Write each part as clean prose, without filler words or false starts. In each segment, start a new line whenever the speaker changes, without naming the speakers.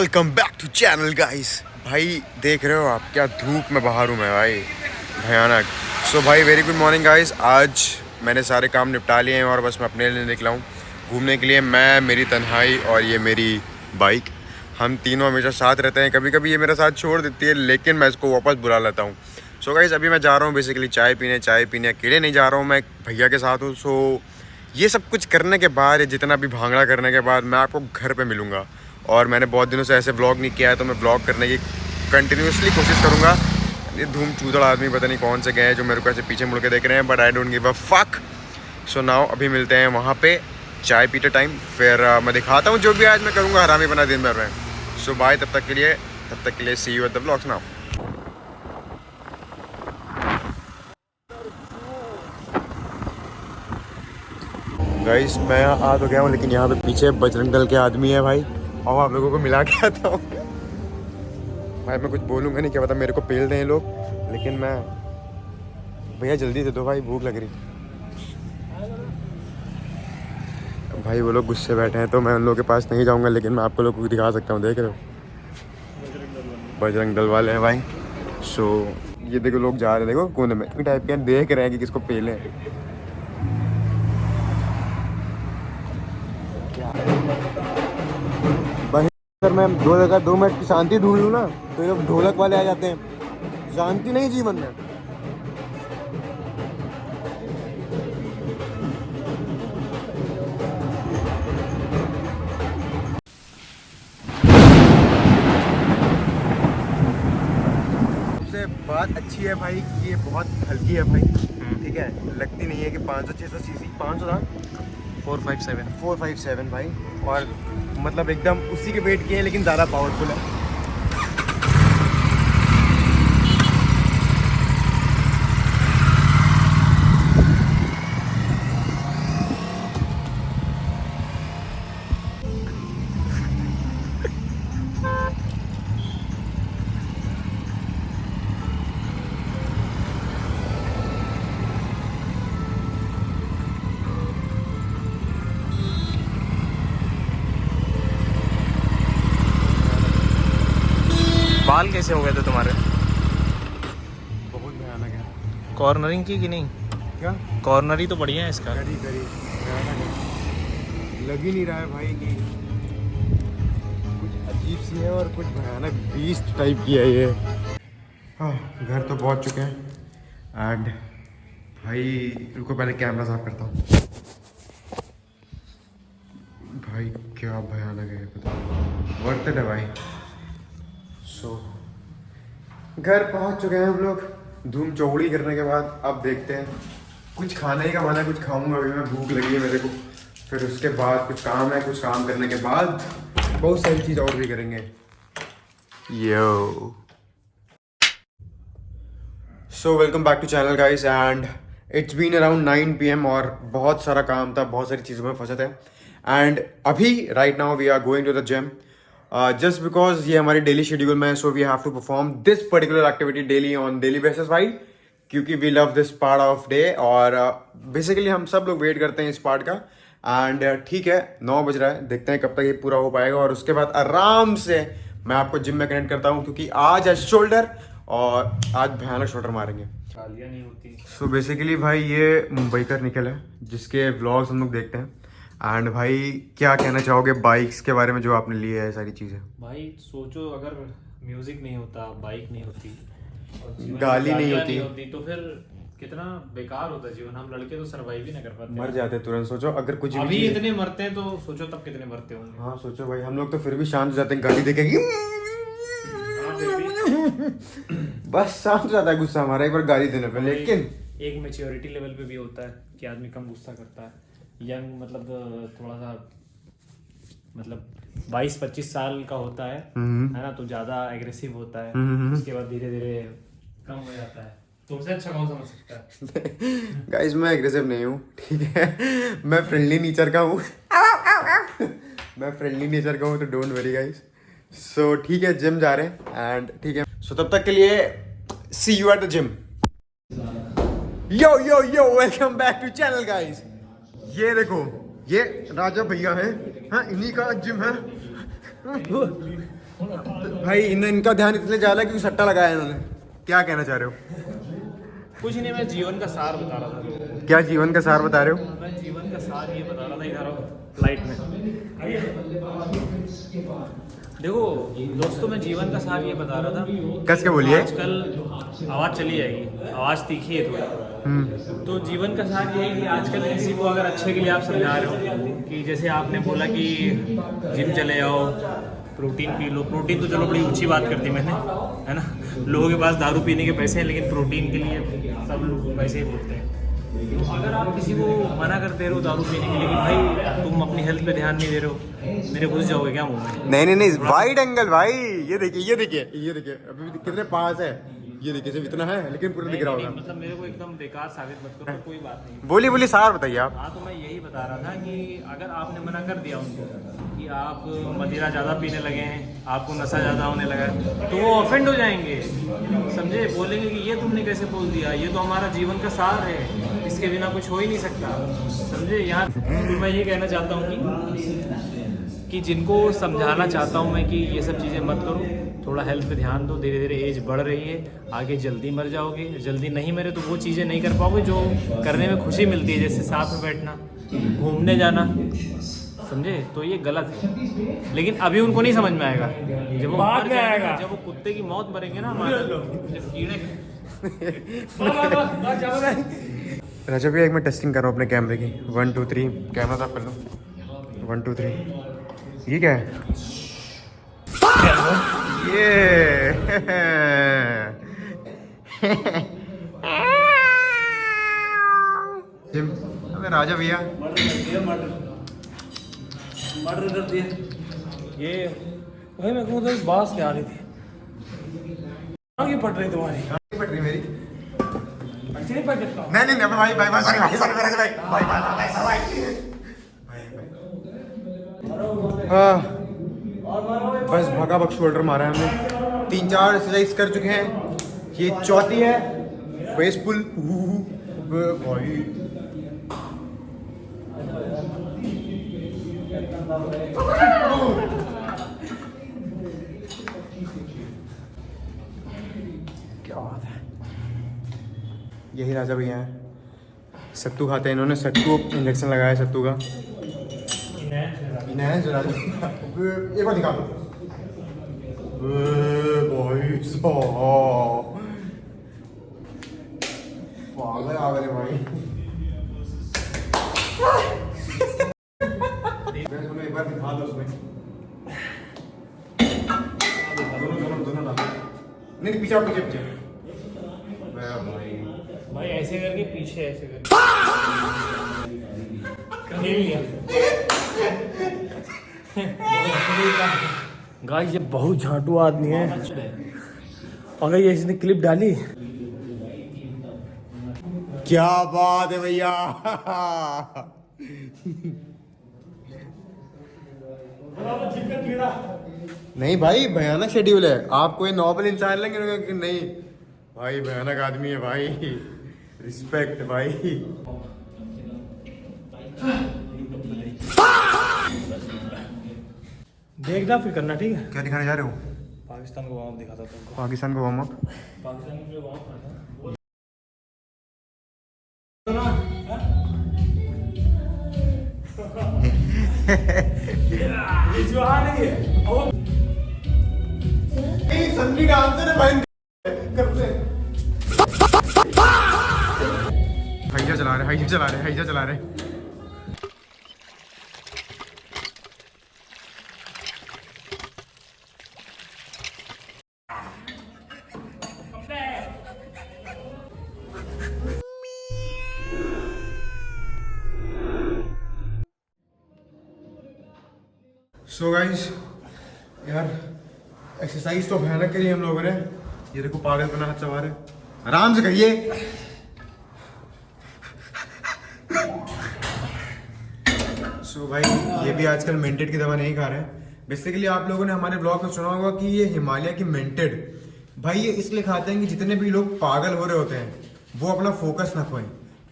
Welcome back to channel guys. भाई देख रहे हो आप क्या धूप में बाहर हूँ मैं भाई, भयानक। सो भाई वेरी गुड मॉर्निंग गाइस। आज मैंने सारे काम निपटा लिए हैं और बस मैं अपने लिए निकला हूँ घूमने के लिए। मैं, मेरी तन्हाई और ये मेरी बाइक, हम तीनों हमेशा साथ रहते हैं। कभी कभी ये मेरा साथ छोड़ देती है लेकिन मैं इसको वापस बुला लेता हूँ। सो गाइस अभी मैं जा रहा हूँ बेसिकली चाय पीने अकेले नहीं जा रहा हूँ, मैं भैया के साथ हूँ। सो ये सब कुछ करने के बाद, ये जितना भी भांगड़ा करने के बाद, मैं आपको घर पे मिलूँगा। और मैंने बहुत दिनों से ऐसे ब्लॉग नहीं किया है तो मैं ब्लॉग करने की कंटिन्यूसली कोशिश करूँगा। ये धूम चूदड़ आदमी पता नहीं कौन से गए हैं जो मेरे को ऐसे पीछे मुड़ के देख रहे हैं, but I don't give a fuck. So now अभी मिलते हैं वहाँ पे चाय पीते टाइम, फिर मैं दिखाता हूँ जो भी आज मैं करूँगा हरामी बना दिन भर में। सो बाय, तब तक के लिए see you at the blogs now. Guys मैं आ तो गया हूँ लेकिन यहाँ पे पीछे बजरंग दल के आदमी है भाई, और आप लोगों को मिला के आता हूँ। भाई मैं कुछ बोलूँगा नहीं, क्या पता मेरे को पेल दें ये लोग, लेकिन मैं, भैया जल्दी दे दो भाई, भूख लग रही। भाई वो लोग गुस्से बैठे हैं तो मैं उन लोगों के पास नहीं जाऊँगा, लेकिन मैं आपको लोगों को दिखा सकता हूँ। देख रहे हो बजरंग दल वाले हैं भाई। सो ये देखो लोग जा रहे हैं, देखो कोने में इस टाइप के देख रहे हैं कि किसको पेलें। भाई अगर मैं 2 मिनट की शांति ढूंढ लूँ ना तो ये लोग ढोलक वाले आ जाते हैं। शांति नहीं जीवन में। सबसे बात अच्छी है भाई कि ये बहुत हल्की है भाई, ठीक है, लगती नहीं है कि 500-600 सीसी, 500 था 457 भाई, और मतलब एकदम उसी के वेट की है लेकिन ज़्यादा पावरफुल है।
बाल कैसे हो गए थे तुम्हारे?
बहुत भयानक है।
कॉर्नरिंग की कि नहीं?
क्या
कॉर्नरी तो बढ़िया है इसका।
करी भयानक है, लग ही नहीं रहा है भाई कि कुछ अजीब सी है और कुछ भयानक बीस्ट टाइप की है ये। हाँ घर तो पहुंच चुके हैं एंड भाई रुको पहले कैमरा साफ करता हूँ। भाई क्या भयानक है पता, वर्थ इट है भाई। सो घर पहुंच चुके हैं हम लोग धूम चौड़ी करने के बाद। अब देखते हैं, कुछ खाने का मन है, कुछ खाऊंगा अभी मैं, भूख लगी है मेरे को। फिर उसके बाद कुछ काम है, कुछ काम करने के बाद बहुत सारी चीज़ और भी करेंगे। Yo so welcome back to channel guys and it's been around 9 PM और बहुत सारा काम था, बहुत सारी चीज़ों में फंसे थे। एंड अभी right now we are going to the gym just because ये हमारे डेली शेड्यूल में है। So we have to perform this particular activity daily on daily basis भाई, क्योंकि we love this part of day. और basically हम सब लोग वेट करते हैं इस पार्ट का। एंड ठीक है 9 बज रहा है, देखते हैं कब तक ये पूरा हो पाएगा और उसके बाद आराम से मैं आपको जिम में कनेक्ट करता हूँ, क्योंकि आज है शोल्डर और आज भयानक शोल्डर मारेंगे।
नहीं होती।
सो बेसिकली भाई ये मुंबई का निकल है जिसके व्लॉग्स हम लोग देखते हैं। एंड भाई क्या कहना चाहोगे बाइक्स के बारे में जो आपने लिए है सारी चीज़ें?
भाई सोचो अगर म्यूजिक नहीं होता, बाइक नहीं होती और जीवन में
गाली नहीं
गालियाँ
होती
तो फिर कितना बेकार होता जीवन। हम लड़के तो सरवाइव ही ना कर पाते।
मर जाते तुरंत। सोचो अगर कुछ भी
अभी
चीज़-
इतने मरते हैं तो सोचो तब कितने मरते होंगे।
हाँ सोचो भाई, हम लोग तो फिर भी शांत हो जाते हैं गाली देखेगी।
हाँ, फिर भी
बस शांत हो जाता है गुस्सा हमारा एक बार गाली देने पे, लेकिन
एक मैच्योरिटी लेवल पे भी होता है कि आदमी कम गुस्सा करता है। यंग मतलब थोड़ा सा मतलब 22-25 साल का होता है ना, तो ज्यादा एग्रेसिव होता है। उसके बाद धीरे धीरे कम हो जाता है। तुमसे अच्छा कौन समझ सकता है?
गाइस मैं एग्रेसिव नहीं हूँ, ठीक है, मैं फ्रेंडली नेचर का हूँ। मैं फ्रेंडली नेचर का हूँ तो डोंट वरी गाइस। सो ठीक है जिम जा रहे हैं एंड ठीक है, सो तब तक के लिए see you at the gym. Yo welcome back to channel guys. ये देखो ये राजा भैया है, हाँ इन्हीं का जिम है। भाई इनका ध्यान इसलिए जा रहा है क्योंकि सट्टा लगाया इन्होंने। क्या कहना चाह रहे हो?
कुछ नहीं, मैं जीवन का सार बता रहा था लोगों को।
क्या जीवन का सार बता रहे हो?
मैं जीवन का सार ये बता रहा था, इधर आओ लाइट में। देखो दोस्तों, मैं जीवन का सार ये बता रहा था,
कस के बोलिए।
आजकल आवाज़ चली जाएगी, आवाज़ तीखी है थोड़ी। तो जीवन का सार ये है कि आजकल किसी को अगर अच्छे के लिए आप समझा रहे हो कि जैसे आपने बोला कि जिम चले जाओ, प्रोटीन पी लो। प्रोटीन तो चलो बड़ी ऊंची बात कर दी मैंने, है ना। लोगों के पास दारू पीने के पैसे हैं, लेकिन प्रोटीन के लिए सब लोग पैसे ही बोलते हैं। तो अगर आप किसी को मना करते रहो दारू पीने के लिए कि भाई तुम अपनी हेल्थ पे ध्यान नहीं दे रहे हो, मेरे घुस जाओगे क्या मुंह में?
नहीं वाइड एंगल भाई। ये देखिए अभी भी कितने पास है। ये देखिए सिर्फ इतना है लेकिन पूरा दिख रहा होगा।
मतलब मेरे को एकदम बेकार साबित मत करो, कोई बात नहीं।
बोलिए सार बताइए आप।
हाँ, तो मैं यही बता रहा था कि अगर आपने मना कर दिया उनको कि आप मदिरा ज़्यादा पीने लगे हैं, आपको नशा ज़्यादा होने लगा है, तो वो ऑफेंड हो जाएंगे, समझे। बोलेंगे कि ये तुमने कैसे बोल दिया, ये तो हमारा जीवन का सार है, इसके बिना कुछ हो ही नहीं सकता, समझे। यहाँ तो मैं ये कहना चाहता हूँ कि जिनको समझाना चाहता हूँ मैं कि ये सब चीज़ें मत करो, थोड़ा हेल्थ पे ध्यान दो। धीरे धीरे एज बढ़ रही है, आगे जल्दी मर जाओगे। जल्दी नहीं मरे तो वो चीज़ें नहीं कर पाओगे जो करने में खुशी मिलती है, जैसे साथ में बैठना, घूमने जाना, समझे। तो ये गलत है, लेकिन अभी उनको नहीं समझ में आएगा, जब वो बाद में आएगा, जब वो कुत्ते की मौत मरेंगे ना हमारे, जब कीड़े।
राजा भैया एक मैं टेस्टिंग कर रहा हूँ अपने कैमरे की। 1 2 3 कैमरा साफ कर लो। 1 2 3 ये क्या है? ये अबे राजा भैया
मर्डर कर दिया ये। वही मैं कहूँ तो बास क्या आ रही थी, आगे पट रही तुम्हारी।
पट रही मेरी?
अच्छी नहीं पट सकता।
नहीं भाई सॉरी भाई हाँ, बस भागा बक शोल्डर मारा है हमने। 3-4 एक्सरसाइज कर चुके हैं, ये चौथी है। फेस पुल भाई क्या बात है। यही राजा भैया हैं, सत्तू खाते हैं इन्होंने। सत्तू इंजेक्शन लगाया है सत्तू का। एक बार दिखा दो भाई साहब, पागल आ गए भाई। एक बार दिखा दो उसमें, दोनों डालो। नहीं पीछे
भाई ऐसे करके पीछे ऐसे करके खेल लिया। गाइस ये बहुत झाटू आदमी है, अगर ये इसने क्लिप डाली।
क्या बात है भैया। नहीं भाई भयानक शेड्यूल है। आप कोई नॉर्मल इंसान लेंगे कि नहीं भाई, भयानक आदमी है भाई, रिस्पेक्ट भाई।
देखना फिर करना, ठीक है।
क्या दिखाने जा रहे हो?
पाकिस्तान को वार्म दिखाता था तुमको।
पाकिस्तान को वार्म अप।
पाकिस्तान के लिए वार्म करना। ये जो आ रही है
संगी डांसर है भाई, करते हाइजा चला रहे। सो गाइस यार एक्सरसाइज तो भयानक करी हम लोगों ने। ये देखो पागल बना हाथ सवार है, आराम से करिए। सो भाई ये भी आजकल मेंटेड की दवा नहीं खा रहे हैं। बेसिकली आप लोगों ने हमारे ब्लॉग में सुना होगा कि ये हिमालय की मेंटेड, भाई ये इसलिए खाते हैं कि जितने भी लोग पागल हो रहे होते हैं वो अपना फोकस ना खोएं,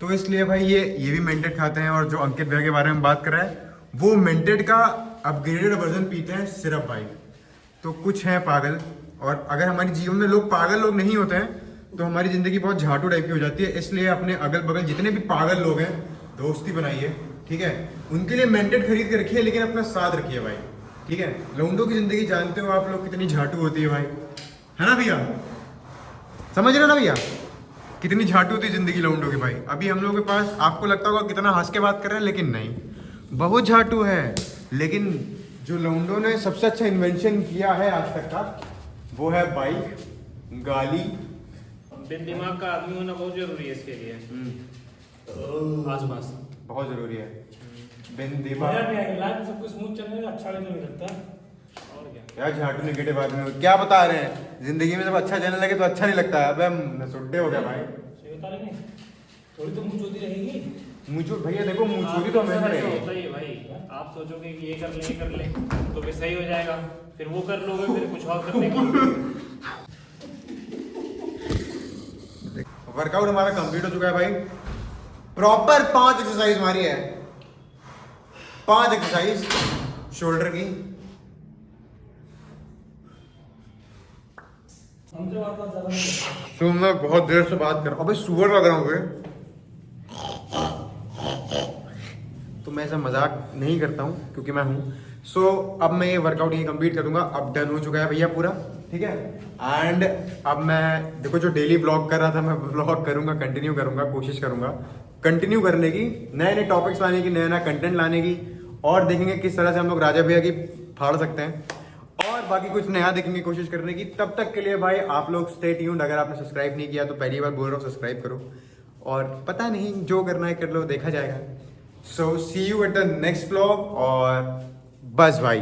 तो इसलिए भाई ये भी मेंटेड खाते हैं। और जो अंकित भैया के बारे में बात कर रहा है वो मेंटेड का अपग्रेडेड वर्जन पीते हैं सिर्फ भाई। तो कुछ हैं पागल, और अगर हमारे जीवन में लोग पागल लोग नहीं होते हैं तो हमारी ज़िंदगी बहुत झाटू टाइप की हो जाती है। इसलिए अपने अगल बगल जितने भी पागल लोग हैं दोस्ती बनाइए, ठीक है, उनके लिए मेंटेड खरीद के रखिए, लेकिन अपना साथ रखिए भाई, ठीक है। लौंडों की ज़िंदगी जानते हो आप लोग कितनी झाटू होती है भाई, है ना भैया, समझ रहे हो ना भैया, कितनी झाटू होती है ज़िंदगी लौंडों की भाई। अभी हम लोगों के पास आपको लगता होगा कितना हंस के बात कर रहे हैं, लेकिन नहीं, बहुत झाटू है। लेकिन जो लौंडों ने सबसे अच्छा इन्वेंशन किया है आज तक का, वो है बाइक, गाली।
बिन दिमाग का आदमी होना बहुत जरूरी है इसके लिए। आसपास
बहुत जरूरी है बिन
मजा
दिमाग।
नहीं आएगा, लाइफ में सब कुछ स्मूथ चलने में अच्छा नहीं लगता।
और क्या,
क्या झाटू नेगेटिव आदमी हो, क्या बता रहे हैं, जिंदगी में जब अच्छा जाने लगे तो अच्छा नहीं लगता है। अबे हम नसुड्डे हो गए भाई,
सही बता रहे नहीं, थोड़ी तो मुंह चोदी रहेगी।
मुझे भैया देखो मुंह चोरी तो हमें
ऐसा
रहेगी।
होता ही है भाई। आप सोचोगे कि ये कर ले तो फिर सही हो जाएगा, फिर वो कर लोगे, फिर कुछ और करने की।
वर्कआउट हमारा कंप्लीट हो चुका है भाई। प्रॉपर 5 एक्सरसाइज हमारी है, 5 एक्सरसाइज शोल्डर की।
हमसे बात ज्यादा नहीं करता।
तो मैं बहुत देर से बात कर रहा हूँ, अबे सुअर लग रहा हूँ बे। तो मैं ऐसा मजाक नहीं करता हूँ क्योंकि मैं हूँ। सो अब मैं ये वर्कआउट यही कंप्लीट करूँगा। अब डन हो चुका है भैया पूरा, ठीक है। एंड अब मैं देखो जो डेली व्लॉग कर रहा था, मैं व्लॉग करूँगा, कंटिन्यू करूँगा, कोशिश करूँगा कंटिन्यू करने की, नए नए टॉपिक्स लाने की, नया नया कंटेंट लाने की, और देखेंगे किस तरह से हम लोग राजा भैया की फाड़ सकते हैं, और बाकी कुछ नया देखने की कोशिश करने की। तब तक के लिए भाई आप लोग स्टे ट्यून्ड। अगर आपने सब्सक्राइब नहीं किया तो पहली बार बोल रहा हूँ सब्सक्राइब करो, और पता नहीं जो करना है कर लो, देखा जाएगा। So see you at the next vlog, और बस भाई।